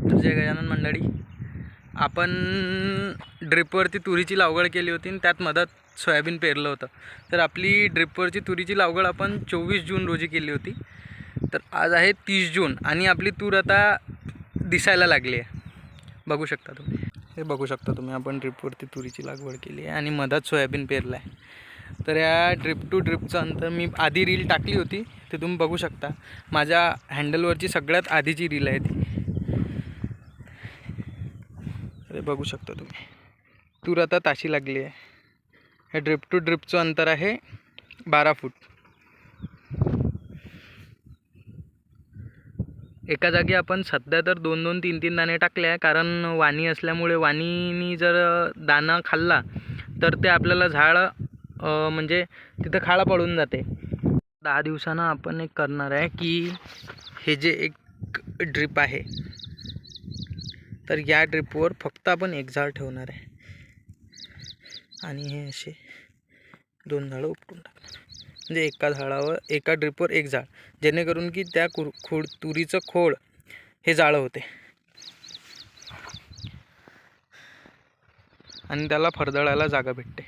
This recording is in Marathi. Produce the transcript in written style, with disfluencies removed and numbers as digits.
तर जय गजानन मंडळी, आपण ड्रिपवरती तुरीची लागवड केली होती आणि त्यात मधात सोयाबीन पेरलं होतं. तर आपली ड्रिपवरची तुरीची लागवड आपण 24 जून रोजी केली होती. तर आज आहे 30 जून आणि आपली तूर आता दिसायला लागली आहे. बघू शकता तुम्ही, हे बघू शकता तुम्ही, आपण ड्रिपवरती तुरीची लागवड केली आहे आणि मधात सोयाबीन पेरलं आहे. तर या ड्रिप टू ड्रिपचं अंतर मी आधी रील टाकली होती, ते तुम्ही बघू शकता. माझ्या हँडलवरची सगळ्यात आधीची रील आहे ती. हे बघू शकता तुम्ही, तूर आता ताशी लागली आहे. हे ड्रिप टू ड्रिपचं अंतर आहे 12 फूट. एका जागी आपण सध्या तर 2-2, 3-3 दाणे टाकले आहे, कारण वाणी असल्यामुळे वाणीनी जर दाणा खाल्ला तर ते आपल्याला झाड म्हणजे तिथं खाळा पडून जाते. 10 दिवसानं आपण एक करणार आहे की हे जे एक ड्रिप आहे, तर या ड्रिपवर फक्त आपण एक झाड ठेवणार आहे आणि हे असे 2 झाडं उपटून टाकणार. म्हणजे एका झाडावर, एका ड्रिपवर एक झाड, जेणेकरून की त्या तुरीचं खोड हे जाळं होते आणि त्याला फरदळायला जागा भेटते.